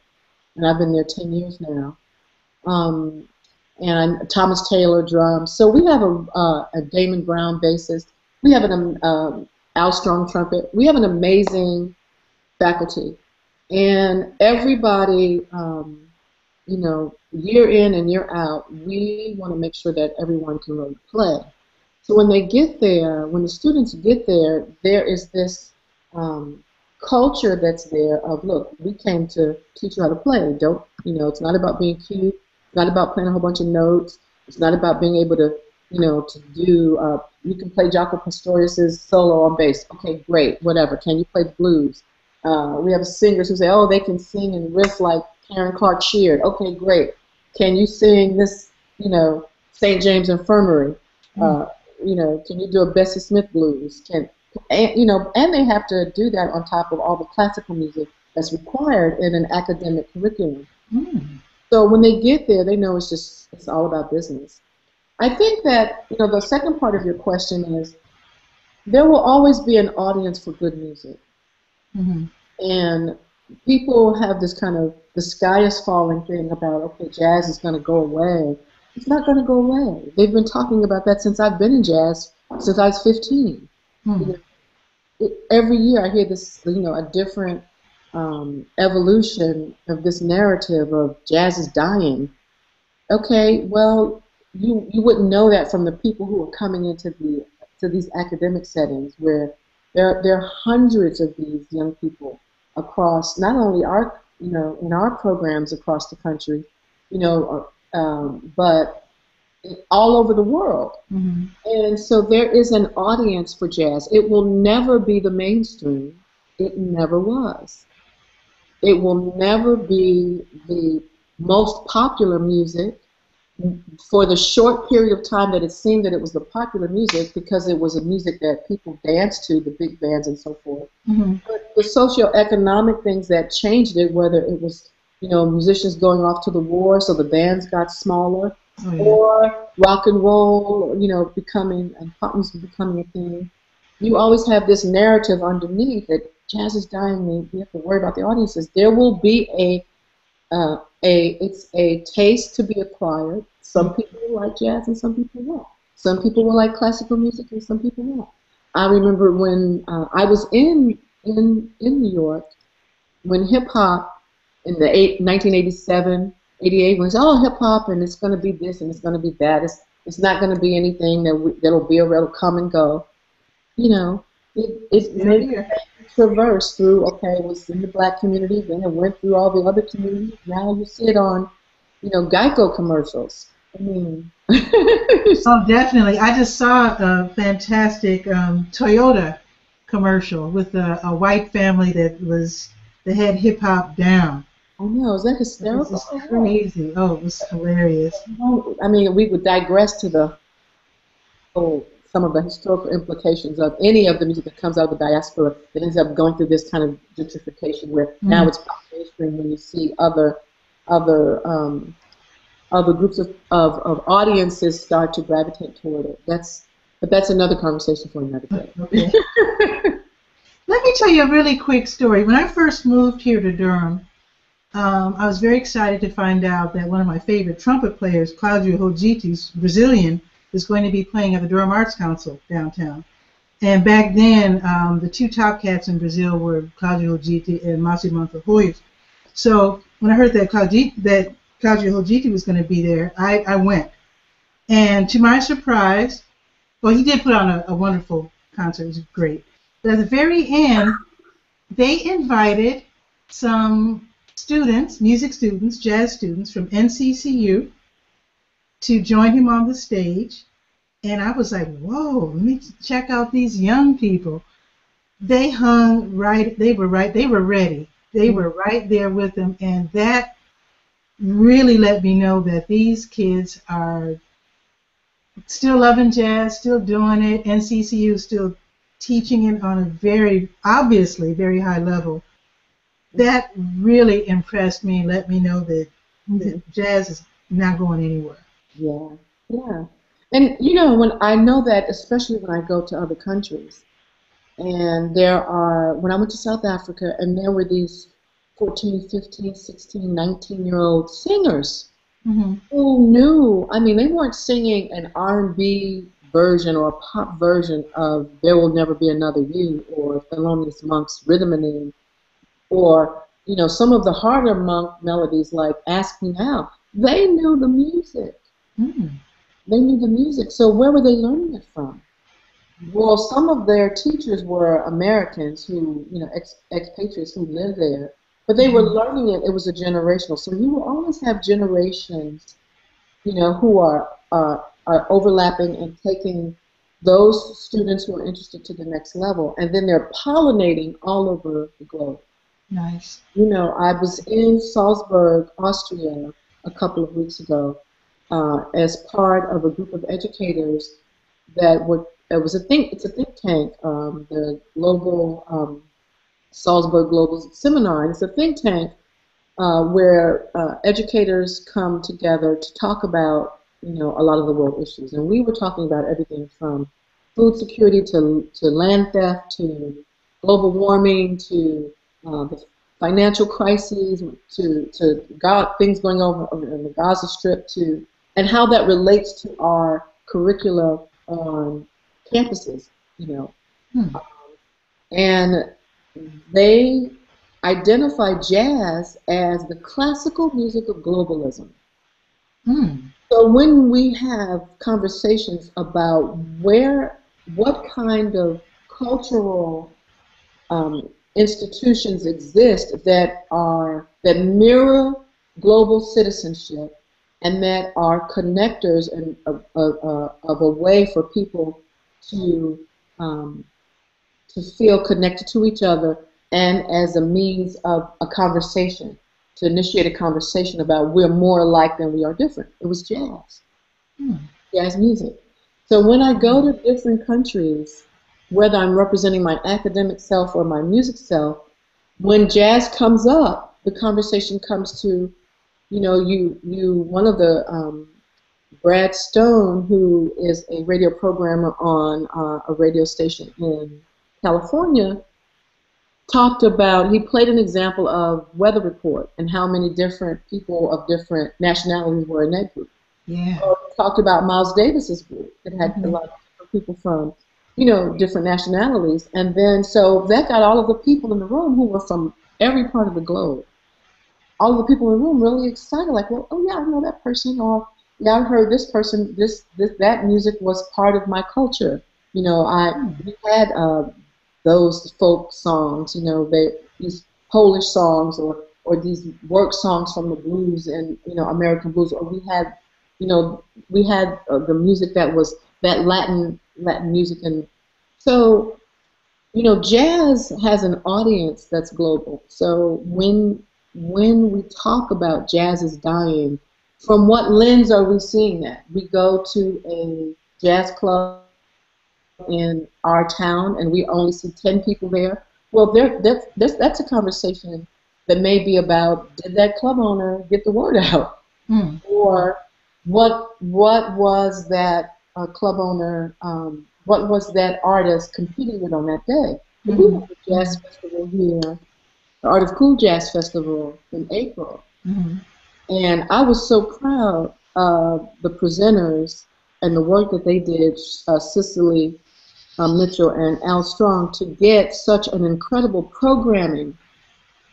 And I've been there 10 years now. And Thomas Taylor drums. So we have a Damon Brown bassist. We have an Al Strong trumpet. We have an amazing faculty. And everybody, you know, year in and year out, we want to make sure that everyone can really play. So when they get there, when the students get there, there is this culture that's there of, look, we came to teach you how to play. Don't, you know, it's not about being cute. It's not about playing a whole bunch of notes. It's not about being able to, you know, to do, you can play Jaco Pastorius's solo on bass. Okay, great, whatever. Can you play the blues? We have singers who say, oh, they can sing and riff like Karen Clark Sheard. Okay, great. Can you sing this, you know, St. James Infirmary? You know, can you do a Bessie Smith blues? You know, and they have to do that on top of all the classical music that's required in an academic curriculum. So when they get there, they know it's all about business. I think that, you know, the second part of your question is there will always be an audience for good music. And people have this kind of the sky is falling thing about, okay, jazz is going to go away. It's not going to go away. They've been talking about that since I've been in jazz, since I was 15. You know, every year I hear this, you know, a different evolution of this narrative of jazz is dying. Okay, well, you wouldn't know that from the people who are coming into these academic settings where there are hundreds of these young people across not only our, you know, in our programs across the country, you know, but all over the world. And so there is an audience for jazz. It will never be the mainstream. It never was. It will never be the most popular music for the short period of time that it seemed that it was the popular music because it was a music that people danced to, the big bands and so forth. But the socioeconomic things that changed it, whether it was, you know, musicians going off to the war so the bands got smaller, or rock and roll, you know, becoming, and pop music becoming a thing, you always have this narrative underneath that jazz is dying, we have to worry about the audiences. There will be it's a taste to be acquired. Some people will like jazz and some people won't. Some people will like classical music and some people won't. I remember when I was in New York, when hip hop in the 1987, 88, when it's all hip hop and it's going to be this and it's going to be that. It's not going to be anything that'll be a real come and go. You know, it made traverse through, okay, it was in the black community, then it went through all the other communities. Now you see it on, you know, Geico commercials. I mean. Oh, definitely. I just saw a fantastic Toyota commercial with a white family that had hip hop down. I know, is that hysterical? It was crazy. Oh, it was hilarious. I mean, we would digress to some of the historical implications of any of the music that comes out of the diaspora that ends up going through this kind of gentrification where now it's mainstream when you see other groups of audiences start to gravitate toward it. But that's another conversation for another day. Okay. Let me tell you a really quick story. When I first moved here to Durham, I was very excited to find out that one of my favorite trumpet players, Claudio Hojiti's Brazilian, is going to be playing at the Durham Arts Council downtown. And back then, the two top cats in Brazil were Claudio Hojiti and Massimo Manfredi. So when I heard that Claudio Hojiti was going to be there, I went. And to my surprise, well, he did put on a wonderful concert. It was great. But at the very end, they invited some students, music students, jazz students from NCCU to join him on the stage. And I was like, whoa, let me check out these young people. They hung right, they were ready. They were right there with them. And that really let me know that these kids are still loving jazz, still doing it. NCCU still teaching it on a very, obviously, very high level. That really impressed me and let me know that jazz is not going anywhere. Yeah, yeah. And, you know, when I know that, especially when I go to other countries, and when I went to South Africa, and there were these 14, 15, 16, 19-year-old singers who knew, I mean, they weren't singing an R&B version or a pop version of There Will Never Be Another You or Thelonious Monk's Rhythm-a-Name, or, you know, some of the harder Monk melodies like Ask Me Now. They knew the music. They knew the music. So where were they learning it from? Well, some of their teachers were Americans who, you know, expatriates who lived there, but they were learning it. It was a generational. So you will always have generations, you know, who are overlapping and taking those students who are interested to the next level, and then they're pollinating all over the globe. Nice. You know, I was in Salzburg, Austria, a couple of weeks ago, as part of a group of educators that were. It's a think tank, the global Salzburg Global Seminar. And it's a think tank where educators come together to talk about, you know, a lot of the world issues. And we were talking about everything from food security to land theft to global warming to the financial crises to things going on in the Gaza Strip and how that relates to our curricula on campuses, you know. And they identify jazz as the classical music of globalism. So when we have conversations about what kind of cultural institutions exist that mirror global citizenship and that are connectors and of a way for people to feel connected to each other, and as a means of a conversation, to initiate a conversation about we're more alike than we are different. It was jazz, jazz music. So when I go to different countries, whether I'm representing my academic self or my music self, when jazz comes up, the conversation comes to, you know, one of the Brad Stone, who is a radio programmer on a radio station in California, talked about, he played an example of Weather Report and how many different people of different nationalities were in that group. Yeah. Or talked about Miles Davis's group that had a lot of different people from, you know, different nationalities. And then, so that got all of the people in the room who were from every part of the globe, all of the people in the room really excited, like, well, oh yeah, I know that person, or yeah, I've heard this person, that music was part of my culture. You know, we had those folk songs, you know, these Polish songs or these work songs from the blues and, you know, American blues, or we had the music that was that Latin music. And so, you know, jazz has an audience that's global. So when we talk about jazz is dying, from what lens are we seeing that? We go to a jazz club in our town and we only see 10 people there. Well, that's a conversation that may be about, did that club owner get the word out? Or what was that club owner what was that artist competing with on that day. We have a jazz festival here, the Art of Cool Jazz Festival in April. And I was so proud of the presenters and the work that they did, Cicely Mitchell and Al Strong, to get such an incredible programming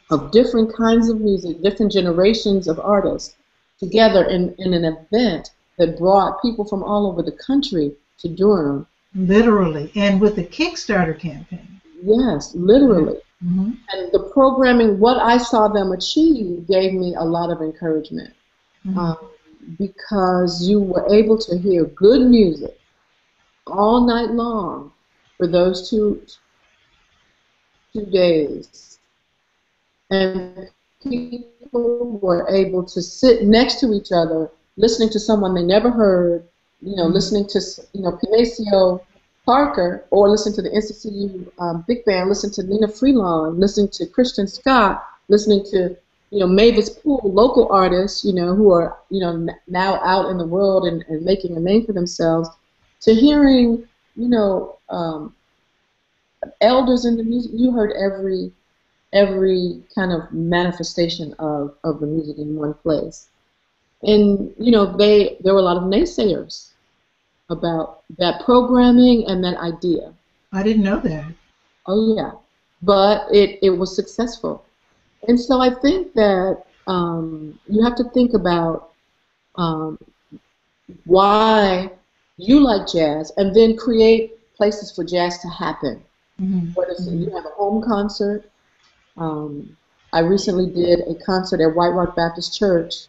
of different kinds of music, different generations of artists together in an event that brought people from all over the country to Durham. Literally, and with the Kickstarter campaign. Yes, literally. And the programming, what I saw them achieve, gave me a lot of encouragement, because you were able to hear good music all night long for those two days, and people were able to sit next to each other, listening to someone they never heard, listening to, Pinacio Parker, or listen to the NCCU big band, listen to Nina Freelon, listening to Christian Scott, listening to, Mavis Poole, local artists, who are, now out in the world and making a name for themselves, to hearing, elders in the music. You heard every kind of manifestation of the music in one place. And, there were a lot of naysayers about that programming and that idea. I didn't know that. Oh, yeah. But it was successful. And so I think that you have to think about why you like jazz, and then create places for jazz to happen. Whether you have a home concert. I recently did a concert at White Rock Baptist Church.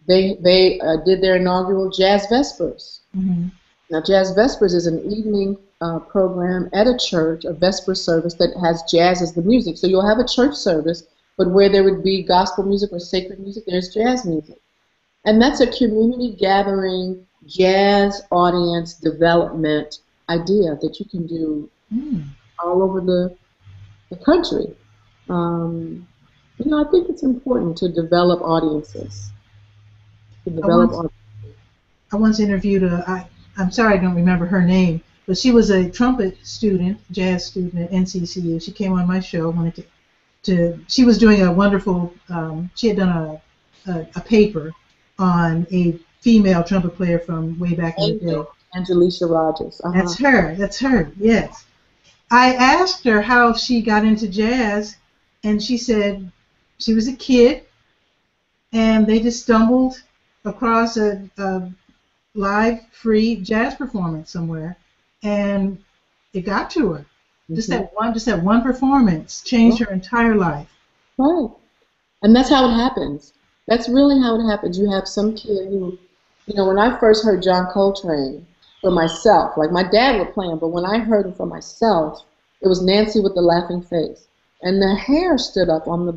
They did their inaugural Jazz Vespers. Now, Jazz Vespers is an evening program at a church, a Vesper service that has jazz as the music. So you'll have a church service, but where there would be gospel music or sacred music, there's jazz music. And that's a community gathering, jazz audience development idea that you can do all over the country. I think it's important to develop audiences. I once interviewed I'm sorry I don't remember her name, but she was a trumpet student, jazz student at NCCU. She came on my show, she was doing a wonderful, she had done a paper on a female trumpet player from way back in the day. Angelica Rogers. That's her, yes. I asked her how she got into jazz, and she said she was a kid, and they just stumbled across a live, free jazz performance somewhere, and it got to her. Just that one performance changed her entire life. Right, and that's how it happens. That's really how it happens. You have some kid who, when I first heard John Coltrane for myself, like my dad would play him, but when I heard him for myself, it was Nancy with the Laughing Face, and the hair stood up on the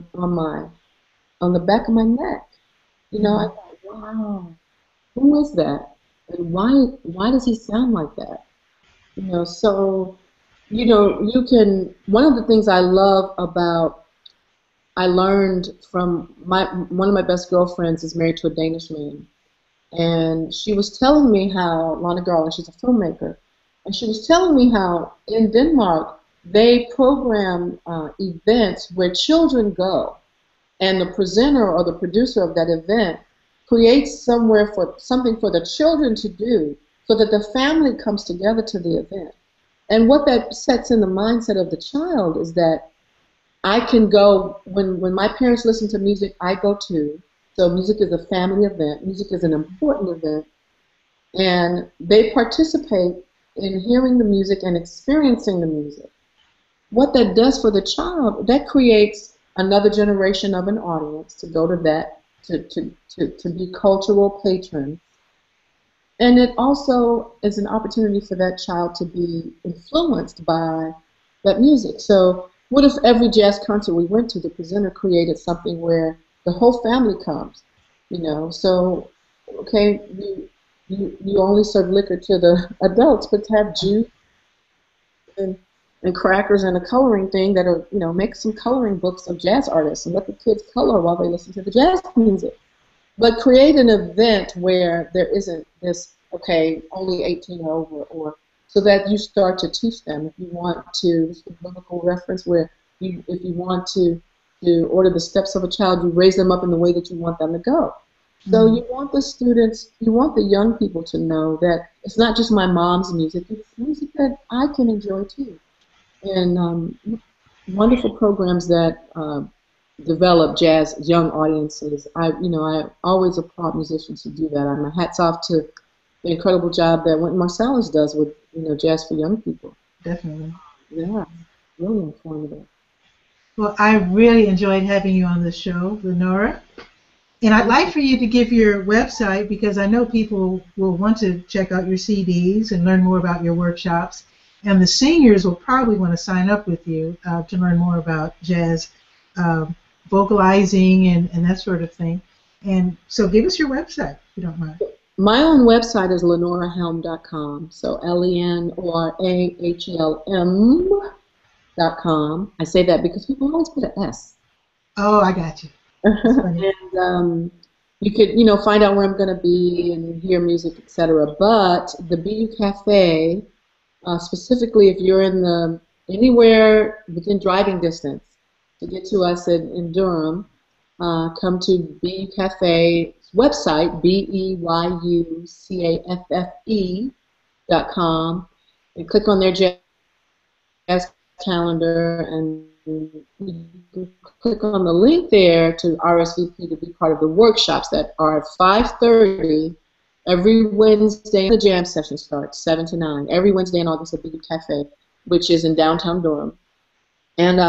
back of my neck. I thought, wow, who is that? And why does he sound like that? So, you can, one of the things I love about, I learned from one of my best girlfriends is married to a Danish man. And she was telling me how, Lana Garland, she's a filmmaker, and she was telling me how in Denmark they program events where children go, and the presenter or the producer of that event creates something for the children to do, so that the family comes together to the event. And what that sets in the mindset of the child is that I can go, when my parents listen to music, I go too. So music is a family event. Music is an important event. And they participate in hearing the music and experiencing the music. What that does for the child, that creates another generation of an audience to go to that, to be cultural patrons. And it also is an opportunity for that child to be influenced by that music. So what if every jazz concert we went to, the presenter created something where the whole family comes, So, okay, you only serve liquor to the adults, but to have juice and crackers and a coloring thing that are, make some coloring books of jazz artists and let the kids color while they listen to the jazz music. But create an event where there isn't this, okay, only 18 or over, or so that you start to teach them. If you want to, this is a biblical reference where if you want to order the steps of a child, you raise them up in the way that you want them to go. So you want the students, you want the young people to know that it's not just my mom's music, it's music that I can enjoy too. And wonderful programs that develop jazz young audiences. I always applaud musicians who do that. My hats off to the incredible job that Wynton Marsalis does with jazz for young people. Definitely. Yeah, really informative. Well, I really enjoyed having you on the show, Lenora. And I'd like for you to give your website, because I know people will want to check out your CDs and learn more about your workshops. And the seniors will probably want to sign up with you to learn more about jazz vocalizing and that sort of thing. And so give us your website, if you don't mind. My own website is lenorahelm.com. So LENORAHLM.com. I say that because people always put an S. Oh, I got you. And you could, find out where I'm going to be and hear music, etc. But the BU Cafe, specifically if you're anywhere within driving distance to get to us in Durham, come to BU Cafe's website, BEYUCAFFE.com, and click on their jazz calendar, and you can click on the link there to RSVP to be part of the workshops that are at 5:30 every Wednesday. The jam session starts 7 to 9 every Wednesday in August at BU Cafe, which is in downtown Durham. And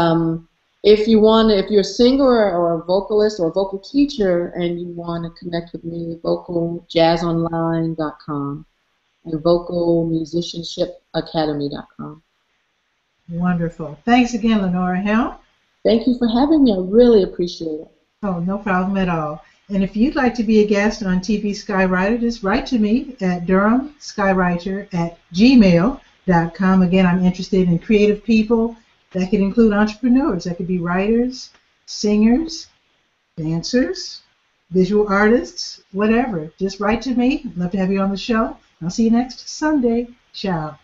if you're a singer or a vocalist or a vocal teacher and you want to connect with me, vocaljazzonline.com and vocalmusicianshipacademy.com. Wonderful. Thanks again, Lenora Helm. Thank you for having me. I really appreciate it. Oh, no problem at all. And if you'd like to be a guest on TV Skywriter, just write to me at durhamskywriter@gmail.com. Again, I'm interested in creative people. That could include entrepreneurs. That could be writers, singers, dancers, visual artists, whatever. Just write to me. I'd love to have you on the show. I'll see you next Sunday. Ciao.